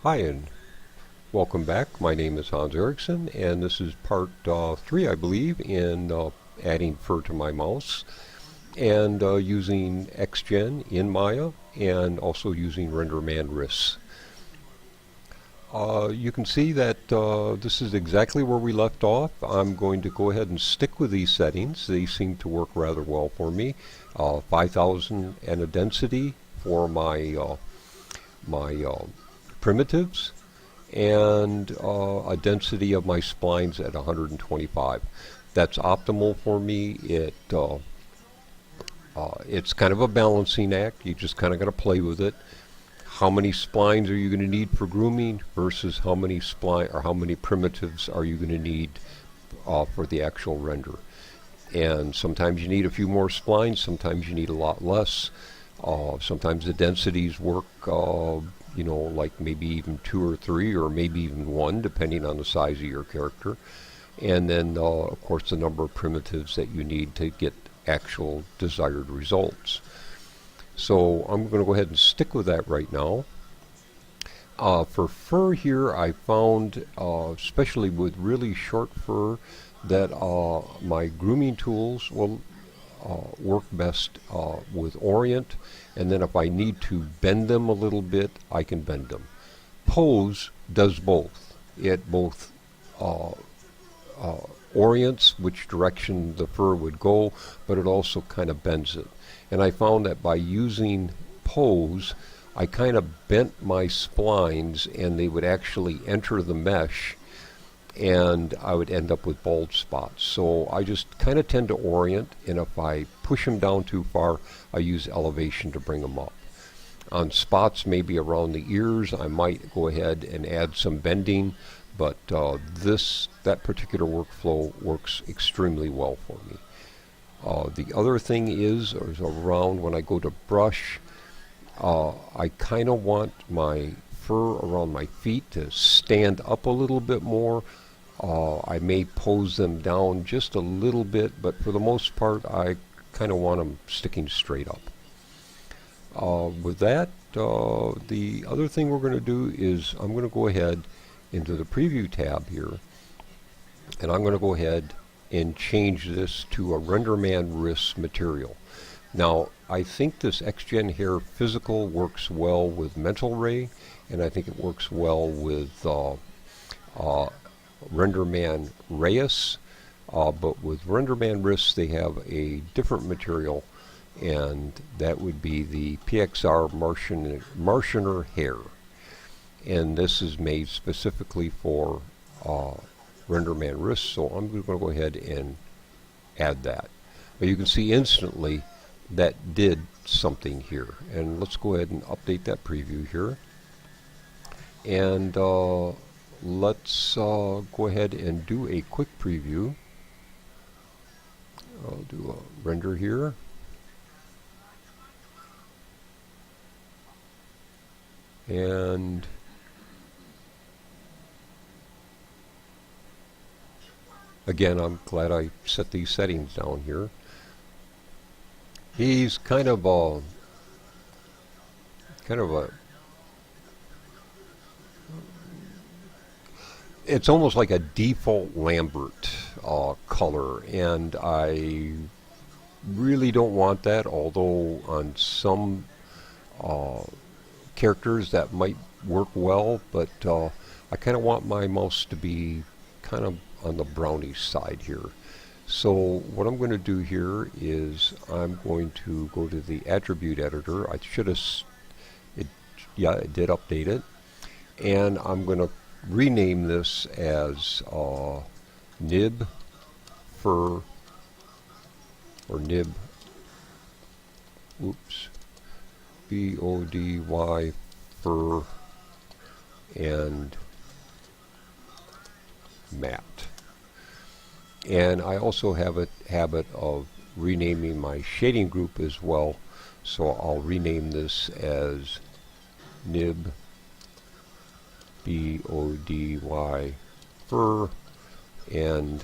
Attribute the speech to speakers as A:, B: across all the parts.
A: Hi and welcome back. My name is Hans Eriksson and this is part 3 I believe in adding fur to my mouse and using XGen in Maya and also using Renderman risks. You can see that this is exactly where we left off. I'm going to go ahead and stick with these settings. They seem to work rather well for me. 5,000 and a density for my primitives and a density of my splines at 125. That's optimal for me. It's kind of a balancing act. You just kind of got to play with it. How many splines are you going to need for grooming versus how many primitives are you going to need for the actual render? And sometimes you need a few more splines, sometimes you need a lot less. Sometimes the densities work, like maybe even 2 or 3 or maybe even 1, depending on the size of your character. And then, of course, the number of primitives that you need to get actual desired results. So I'm going to go ahead and stick with that right now. For fur here, I found, especially with really short fur, that my grooming tools will work best with orient, and then if I need to bend them a little bit, I can bend them. Pose does both. It both orients which direction the fur would go, but it also kind of bends it. And I found that by using pose, I kind of bent my splines and they would actually enter the mesh and I would end up with bald spots. So I just kind of tend to orient, and if I push them down too far, I use elevation to bring them up. On spots maybe around the ears, I might go ahead and add some bending, but that particular workflow works extremely well for me. The other thing is around when I go to brush, I kind of want my fur around my feet to stand up a little bit more. I may pose them down just a little bit, but for the most part I kind of want them sticking straight up. With that, the other thing we're going to do is I'm going to go ahead into the preview tab here, and I'm going to go ahead and change this to a Renderman wrist material. Now, I think this XGen Hair Physical works well with Mental Ray, and I think it works well with Renderman Reyes, but with Renderman wrists they have a different material, and that would be the PXR Martianer Hair. And this is made specifically for Renderman wrists, so I'm going to go ahead and add that. But you can see instantly that did something here, and let's go ahead and update that preview here, and let's go ahead and do a quick preview. I'll do a render here, and again, I'm glad I set these settings down here. He's kind of a it's almost like a default Lambert color, and I really don't want that, although on some characters that might work well, but I kind of want my mouse to be kind of on the brownish side here. So what I'm going to do here is I'm going to go to the attribute editor. I should have, it did update it, and I'm going to rename this as nib fur, or nib, BODY fur and matte. And I also have a habit of renaming my shading group as well, so I'll rename this as nib BODY fur and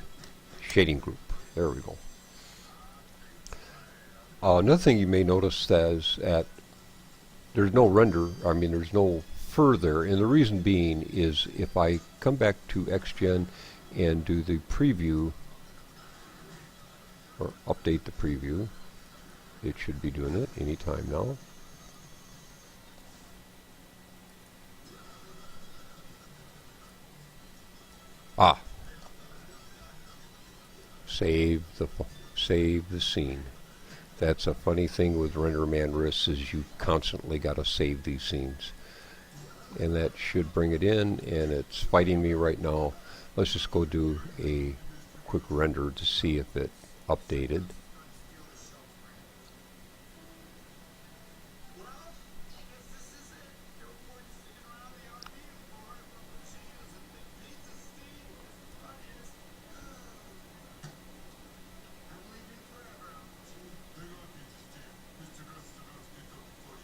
A: shading group. There we go. Another thing you may notice is that there's no render, there's no fur there, and the reason being is if I come back to XGen and do the preview, or update the preview, it should be doing it anytime now. Ah, save the scene. That's a funny thing with Renderman risks, is you constantly got to save these scenes. And that should bring it in, and it's fighting me right now. Let's just go do a quick render to see if it updated.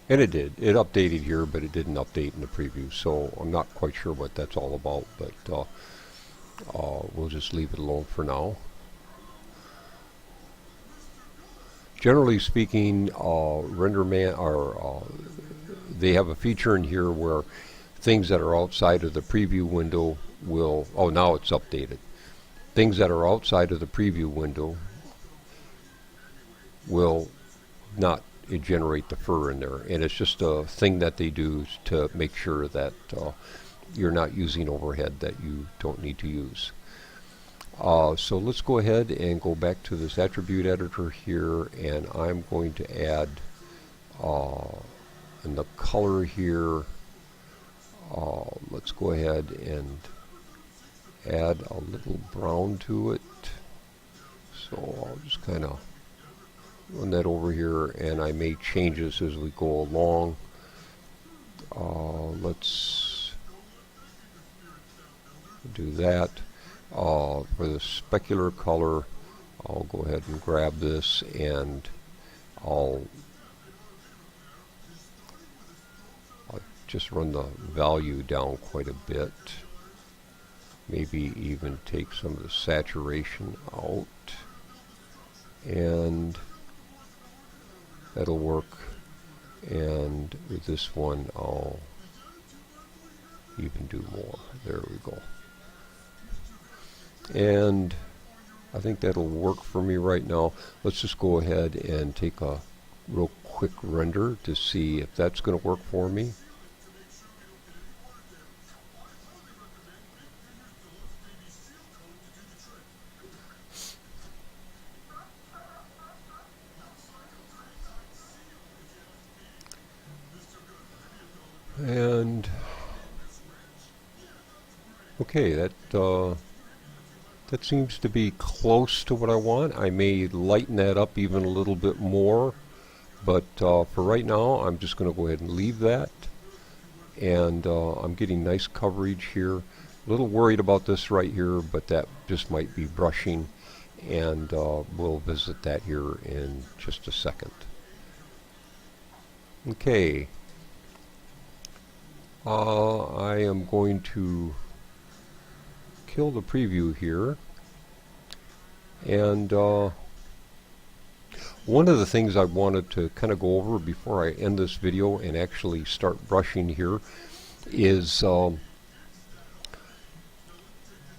A: And it did. It updated here, but it didn't update in the preview, so I'm not quite sure what that's all about, but we'll just leave it alone for now. Generally speaking, Renderman, they have a feature in here where things that are outside of the preview window will, oh, now it's updated. Things that are outside of the preview window will not generate the fur in there, and it's just a thing that they do to make sure that you're not using overhead that you don't need to use. So let's go ahead and go back to this attribute editor here, and I'm going to add in the color here, let's go ahead and add a little brown to it. So I'll just kind of run that over here, and I make changes as we go along. Let's do that. For the specular color, I'll go ahead and grab this, and I'll just run the value down quite a bit. Maybe even take some of the saturation out, and that'll work. And with this one, I'll even do more. There we go. And I think that'll work for me right now. Let's just go ahead and take a real quick render to see if that's going to work for me. And okay, that seems to be close to what I want. I may lighten that up even a little bit more, but for right now I'm just going to go ahead and leave that. And I'm getting nice coverage here. A little worried about this right here, but that just might be brushing, and we'll visit that here in just a second. Okay. I am going to kill the preview here, and one of the things I wanted to kind of go over before I end this video and actually start brushing here is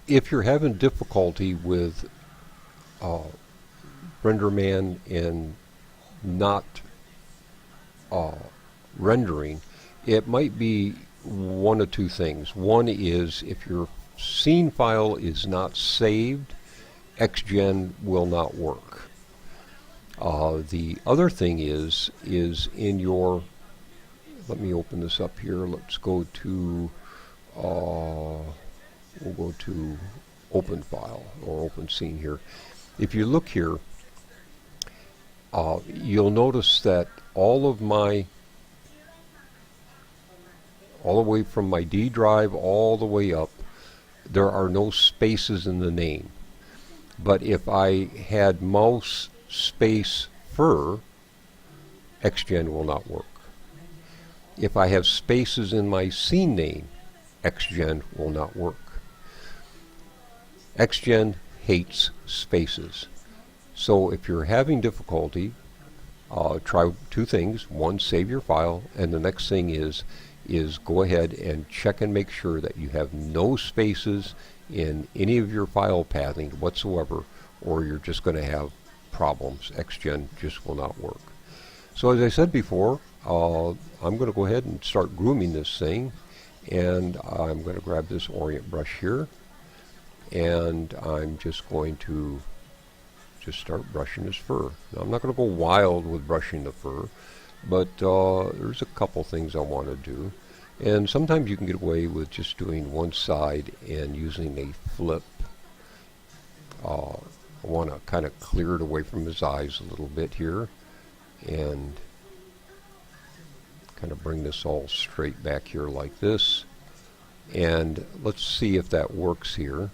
A: if you're having difficulty with Renderman and not rendering, it might be one of two things. One is if your scene file is not saved, XGen will not work. The other thing is in your, let me open this up here. Let's go to, we'll go to open file or open scene here. If you look here, you'll notice that all the way from my D drive all the way up, there are no spaces in the name. But if I had mouse space fur, XGen will not work. If I have spaces in my scene name, XGen will not work. XGen hates spaces. So if you're having difficulty, try two things. One, save your file, and the next thing is is go ahead and check and make sure that you have no spaces in any of your file pathing whatsoever, or you're just going to have problems. XGen just will not work. So as I said before, I'm going to go ahead and start grooming this thing, and I'm going to grab this orient brush here, and I'm just going to just start brushing his fur. Now, I'm not going to go wild with brushing the fur, but there's a couple things I want to do. And sometimes you can get away with just doing one side and using a flip. I want to kind of clear it away from his eyes a little bit here, and kind of bring this all straight back here like this. And let's see if that works here.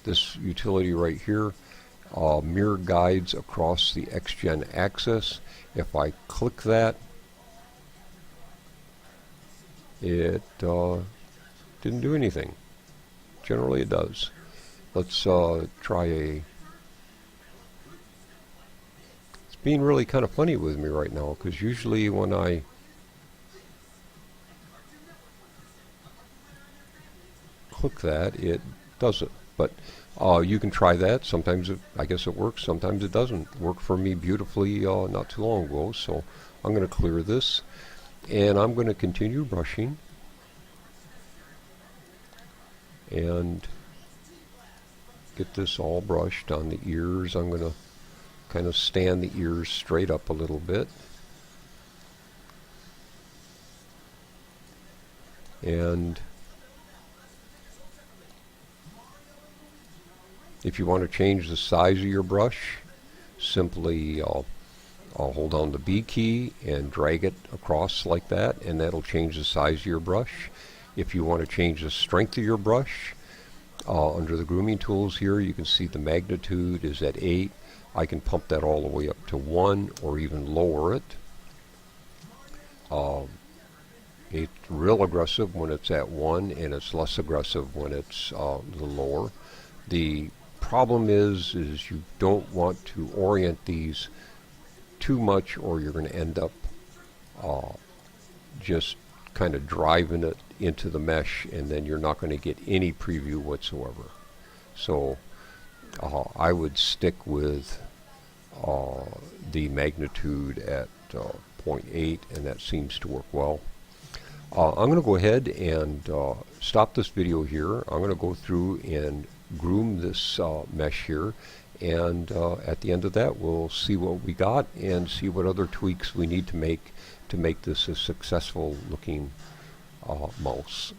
A: This utility right here, mirror guides across the XGen axis. If I click that, it didn't do anything. Generally it does. Let's try a... It's being really kind of funny with me right now, because usually when I click that, it does it. But you can try that. Sometimes I guess it works, sometimes it doesn't. Worked for me beautifully not too long ago. So I'm going to clear this, and I'm going to continue brushing, and get this all brushed on the ears. I'm going to kind of stand the ears straight up a little bit, and if you want to change the size of your brush, simply I'll hold down the B key and drag it across like that, and that'll change the size of your brush. If you want to change the strength of your brush, under the grooming tools here, you can see the magnitude is at 8. I can pump that all the way up to 1 or even lower it. It's real aggressive when it's at 1, and it's less aggressive when it's the lower. The problem is you don't want to orient these too much, or you're going to end up just kind of driving it into the mesh, and then you're not going to get any preview whatsoever. So I would stick with the magnitude at 0.8, and that seems to work well. I'm going to go ahead and stop this video here. I'm going to go through and groom this mesh here, and at the end of that we'll see what we got and see what other tweaks we need to make this a successful looking mouse.